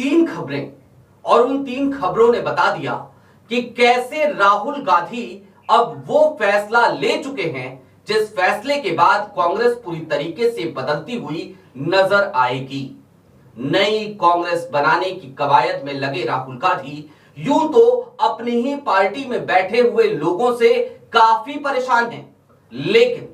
तीन खबरें और उन तीन खबरों ने बता दिया कि कैसे राहुल गांधी अब वो फैसला ले चुके हैं जिस फैसले के बाद कांग्रेस पूरी तरीके से बदलती हुई नजर आएगी। नई कांग्रेस बनाने की कवायद में लगे राहुल गांधी यूं तो अपनी ही पार्टी में बैठे हुए लोगों से काफी परेशान हैं, लेकिन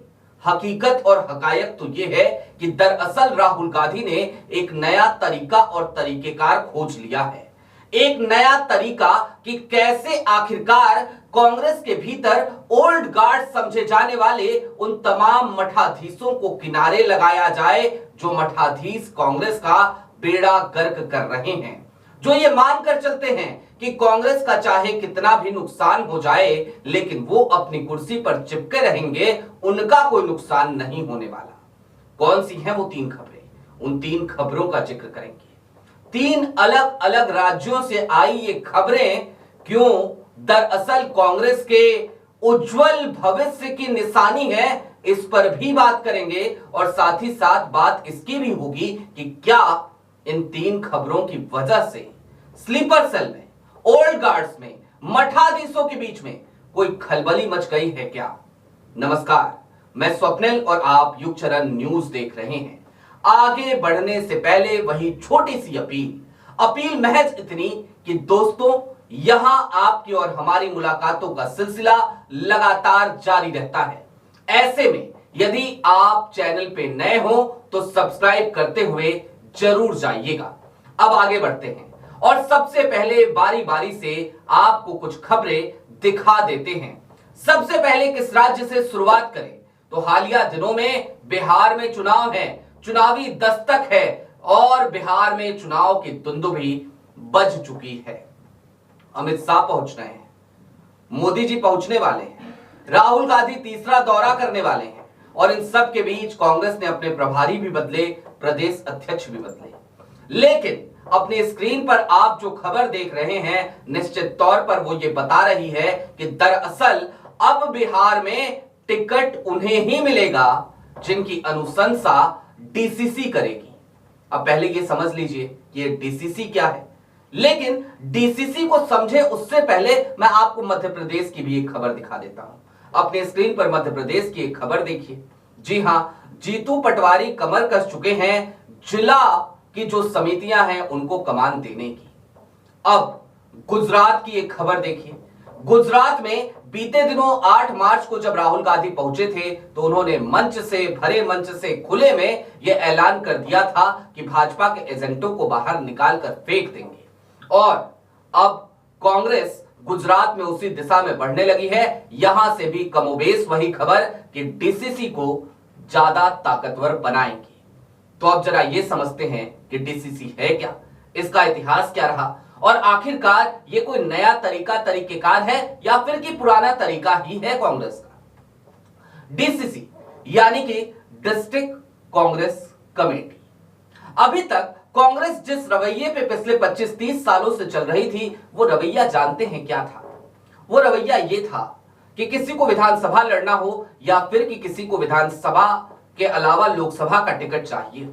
हकीकत और हकायक तो यह है कि दरअसल राहुल गांधी ने एक नया तरीका और तरीकेकार खोज लिया है। एक नया तरीका कि कैसे आखिरकार कांग्रेस के भीतर ओल्ड गार्ड समझे जाने वाले उन तमाम मठाधीशों को किनारे लगाया जाए जो मठाधीश कांग्रेस का बेड़ा गर्क कर रहे हैं, जो ये मानकर चलते हैं कि कांग्रेस का चाहे कितना भी नुकसान हो जाए लेकिन वो अपनी कुर्सी पर चिपके रहेंगे, उनका कोई नुकसान नहीं होने वाला। कौन सी हैं वो तीन खबरें? उन तीन खबरों का जिक्र करेंगे। तीन अलग अलग राज्यों से आई ये खबरें क्यों दरअसल कांग्रेस के उज्जवल भविष्य की निशानी है, इस पर भी बात करेंगे और साथ ही साथ बात इसकी भी होगी कि क्या इन तीन खबरों की वजह से स्लीपर सेल में, ओल्ड गार्ड्स में, मठाधीशों के बीच में कोई खलबली मच गई है क्या? नमस्कार, मैं स्वप्निल और आप युगचरण न्यूज देख रहे हैं। आगे बढ़ने से पहले वही छोटी सी अपील महज इतनी कि दोस्तों, यहां आपकी और हमारी मुलाकातों का सिलसिला लगातार जारी रहता है। ऐसे में यदि आप चैनल पे नए हो तो सब्सक्राइब करते हुए जरूर जाइएगा। अब आगे बढ़ते हैं और सबसे पहले बारी बारी से आपको कुछ खबरें दिखा देते हैं। सबसे पहले किस राज्य से शुरुआत करें तो हालिया दिनों में बिहार में चुनाव है, चुनावी दस्तक है और बिहार में चुनाव की दुंदुभी बज चुकी है। अमित शाह पहुंच रहे हैं, मोदी जी पहुंचने वाले हैं, राहुल गांधी तीसरा दौरा करने वाले हैं और इन सब के बीच कांग्रेस ने अपने प्रभारी भी बदले, प्रदेश अध्यक्ष भी बदले। लेकिन अपनी स्क्रीन पर आप जो खबर देख रहे हैं निश्चित तौर पर वो ये बता रही है कि दरअसल अब बिहार में टिकट उन्हें ही मिलेगा जिनकी अनुशंसा डीसीसी करेगी। अब पहले ये समझ लीजिए कि ये डीसीसी क्या है, लेकिन डीसीसी को समझे उससे पहले मैं आपको मध्य प्रदेश की भी एक खबर दिखा देता हूं। अपने स्क्रीन पर मध्य प्रदेश की एक खबर देखिए। जी हां, जीतू पटवारी कमर कस चुके हैं जिला की जो समितियां हैं उनको कमान देने की। अब गुजरात की एक खबर देखिए। गुजरात में बीते दिनों 8 मार्च को जब राहुल गांधी पहुंचे थे तो उन्होंने भरे मंच से खुले में यह ऐलान कर दिया था कि भाजपा के एजेंटों को बाहर निकालकर फेंक देंगे और अब कांग्रेस गुजरात में उसी दिशा में बढ़ने लगी है। यहां से भी कमोबेश वही खबर कि डीसीसी को ज्यादा ताकतवर बनाएंगे। तो अब जरा ये समझते हैं कि डीसीसी है क्या, इसका इतिहास क्या रहा और आखिरकार ये कोई नया तरीकेकार है या फिर कि पुराना तरीका ही है कांग्रेस का। डीसीसी यानी कि डिस्ट्रिक्ट कांग्रेस कमेटी। अभी तक कांग्रेस जिस रवैये पे पिछले 25-30 सालों से चल रही थी वो रवैया जानते हैं क्या था? वो रवैया ये था कि किसी को विधानसभा लड़ना हो या फिर कि किसी को विधानसभा के अलावा लोकसभा का टिकट चाहिए हो,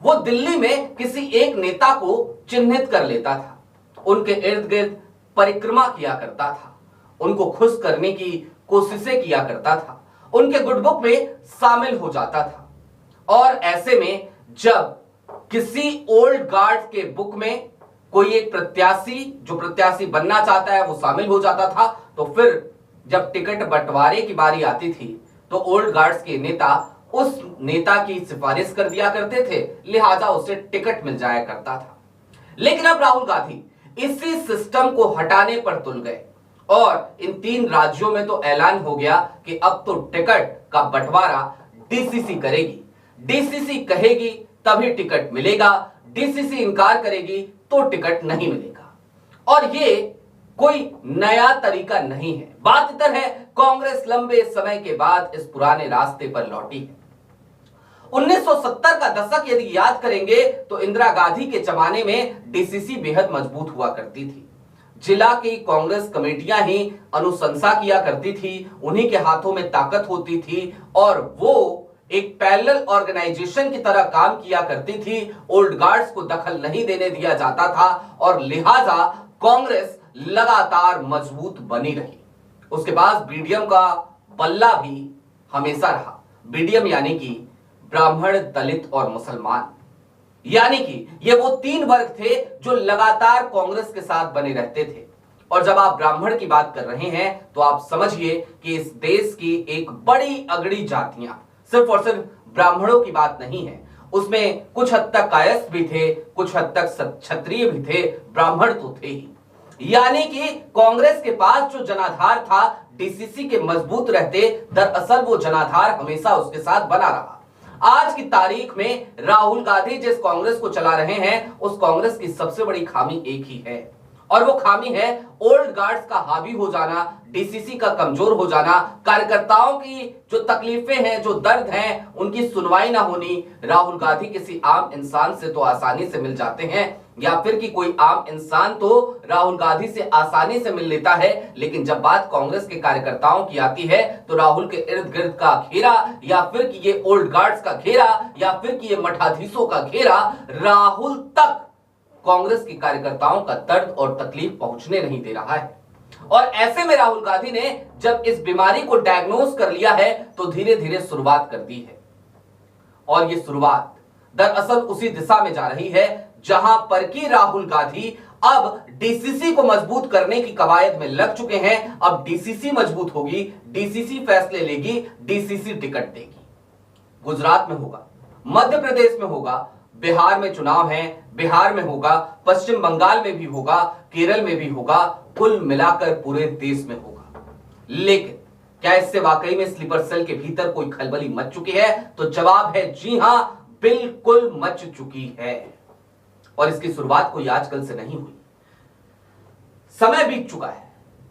वो दिल्ली में किसी एक नेता को चिन्हित कर लेता था, उनके इर्द गिर्द परिक्रमा किया करता था, उनको खुश करने की कोशिशें किया करता था, उनके गुडबुक में शामिल हो जाता था और ऐसे में जब किसी ओल्ड गार्ड के बुक में कोई एक प्रत्याशी बनना चाहता है वो शामिल हो जाता था, तो फिर जब टिकट बंटवारे की बारी आती थी तो ओल्ड गार्ड्स के नेता उस नेता की सिफारिश कर दिया करते थे, लिहाजा उसे टिकट मिल जाया करता था। लेकिन अब राहुल गांधी इसी सिस्टम को हटाने पर तुल गए और इन तीन राज्यों में तो ऐलान हो गया कि अब तो टिकट का बंटवारा डीसीसी करेगी। डीसीसी कहेगी तभी टिकट मिलेगा, डीसीसी इनकार करेगी तो टिकट नहीं मिलेगा। और ये कोई नया तरीका नहीं है। बात इधर है, कांग्रेस लंबे समय के बाद इस पुराने रास्ते पर लौटी है। 1970 का दशक यदि याद करेंगे तो इंदिरा गांधी के जमाने में डीसीसी बेहद मजबूत हुआ करती थी। जिला की कांग्रेस कमेटियां ही अनुशंसा किया करती थी, उन्हीं के हाथों में ताकत होती थी और वो एक पैरेलल ऑर्गेनाइजेशन की तरह काम किया करती थी। ओल्ड गार्ड्स को दखल नहीं देने दिया जाता था और लिहाजा कांग्रेस लगातार मजबूत बनी रही। उसके बाद बीडीएम का बल्ला भी हमेशा रहा। बीडीएम यानी कि ब्राह्मण, दलित और मुसलमान, यानी कि ये वो तीन वर्ग थे जो लगातार कांग्रेस के साथ बने रहते थे। और जब आप ब्राह्मण की बात कर रहे हैं तो आप समझिए कि इस देश की एक बड़ी अगड़ी जातियां, सिर्फ और सिर्फ ब्राह्मणों की बात नहीं है, उसमें कुछ हद तक कायस्थ भी थे, कुछ हद तक क्षत्रिय भी थे, ब्राह्मण तो थे ही। यानी कि कांग्रेस के पास जो जनाधार था, डीसीसी के मजबूत रहते, दरअसल वो जनाधार हमेशा उसके साथ बना रहा। आज की तारीख में राहुल गांधी जिस कांग्रेस को चला रहे हैं, उस कांग्रेस की सबसे बड़ी खामी एक ही है, और वो खामी है ओल्ड गार्ड्स का हावी हो जाना, डीसीसी का कमजोर हो जाना, कार्यकर्ताओं की जो तकलीफें हैं, जो दर्द हैं, उनकी सुनवाई ना होनी। राहुल गांधी किसी आम इंसान से तो आसानी से मिल जाते हैं, या फिर कि कोई आम इंसान तो राहुल गांधी से आसानी से मिल लेता है, लेकिन जब बात कांग्रेस के कार्यकर्ताओं की आती है तो राहुल के इर्द गिर्द का घेरा, या फिर कि ये ओल्ड गार्ड्स का घेरा, या फिर कि ये मठाधीशों का घेरा, राहुल तक कांग्रेस के कार्यकर्ताओं का दर्द और तकलीफ पहुंचने नहीं दे रहा है। और ऐसे में राहुल गांधी ने जब इस बीमारी को डायग्नोज कर लिया है तो धीरे धीरे शुरुआत कर दी है। और ये शुरुआत दरअसल उसी दिशा में जा रही है जहां पर कि राहुल गांधी अब डीसीसी को मजबूत करने की कवायद में लग चुके हैं। अब डीसीसी मजबूत होगी, डीसीसी फैसले लेगी, डीसीसी टिकट देगी। गुजरात में होगा, मध्य प्रदेश में होगा, बिहार में चुनाव है, बिहार में होगा, पश्चिम बंगाल में भी होगा, केरल में भी होगा, कुल मिलाकर पूरे देश में होगा। लेकिन क्या इससे वाकई में स्लीपर सेल के भीतर कोई खलबली मच चुकी है? तो जवाब है जी हां, बिल्कुल मच चुकी है। और इसकी शुरुआत कोई आजकल से नहीं हुई, समय बीत चुका है।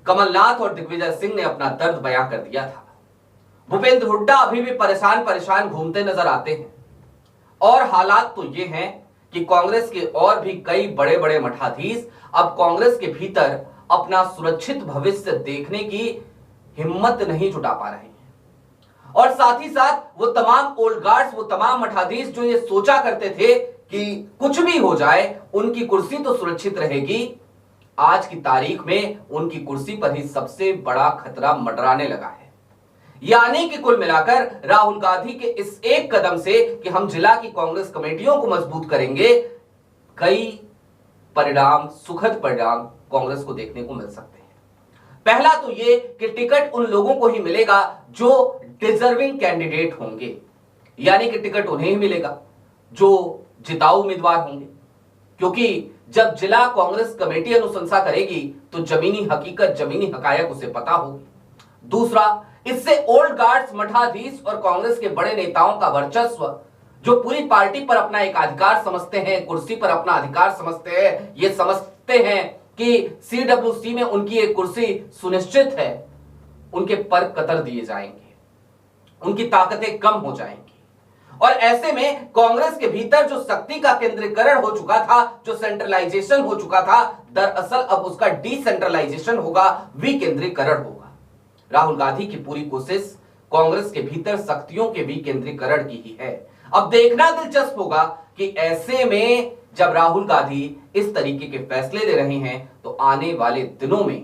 कमलनाथ और दिग्विजय सिंह ने अपना दर्द बयां कर दिया था। भूपेंद्र हुड्डा अभी भी परेशान परेशान घूमते नजर आते हैं। और हालात तो ये हैं कि कांग्रेस के और भी कई बड़े बड़े मठाधीश अब कांग्रेस के भीतर अपना सुरक्षित भविष्य देखने की हिम्मत नहीं जुटा पा रहे हैं। और साथ ही साथ वो तमाम ओल्ड गार्ड्स, वो तमाम मठाधीश जो ये सोचा करते थे कि कुछ भी हो जाए उनकी कुर्सी तो सुरक्षित रहेगी, आज की तारीख में उनकी कुर्सी पर ही सबसे बड़ा खतरा मंडराने लगा है। यानी कि कुल मिलाकर राहुल गांधी के इस एक कदम से कि हम जिला की कांग्रेस कमेटियों को मजबूत करेंगे, कई परिणाम, सुखद परिणाम कांग्रेस को देखने को मिल सकते हैं। पहला तो ये कि टिकट उन लोगों को ही मिलेगा जो डिजर्विंग कैंडिडेट होंगे, यानी कि टिकट उन्हें ही मिलेगा जो जिताऊ उम्मीदवार होंगे, क्योंकि जब जिला कांग्रेस कमेटी अनुशंसा करेगी तो जमीनी हकीकत, जमीनी हकायक उसे पता होगी। दूसरा, इससे ओल्ड गार्ड्स, मठाधीश और कांग्रेस के बड़े नेताओं का वर्चस्व, जो पूरी पार्टी पर अपना एक अधिकार समझते हैं, कुर्सी पर अपना अधिकार समझते हैं, ये समझते हैं कि सीडब्ल्यूसी में उनकी एक कुर्सी सुनिश्चित है, उनके पर कतर दिए जाएंगे, उनकी ताकतें कम हो जाएंगी। और ऐसे में कांग्रेस के भीतर जो शक्ति का केंद्रीकरण हो चुका था, जो सेंट्रलाइजेशन हो चुका था, दरअसल अब उसका डिसेंट्रलाइजेशन होगा, विकेंद्रीकरण होगा। राहुल गांधी की पूरी कोशिश कांग्रेस के भीतर शक्तियों के विकेंद्रीकरण की ही है। अब देखना दिलचस्प होगा कि ऐसे में जब राहुल गांधी इस तरीके के फैसले ले रहे हैं तो आने वाले दिनों में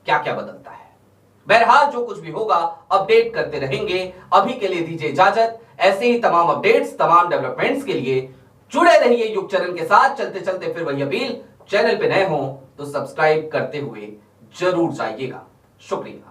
क्या क्या बदलता है। बहरहाल जो कुछ भी होगा अपडेट करते रहेंगे। अभी के लिए दीजिए इजाजत। ऐसे ही तमाम अपडेट्स, तमाम डेवलपमेंट्स के लिए जुड़े रहिए युग चैनल के साथ। चलते चलते फिर वही अपील, चैनल पे नए हो तो सब्सक्राइब करते हुए जरूर जाइएगा। शुक्रिया।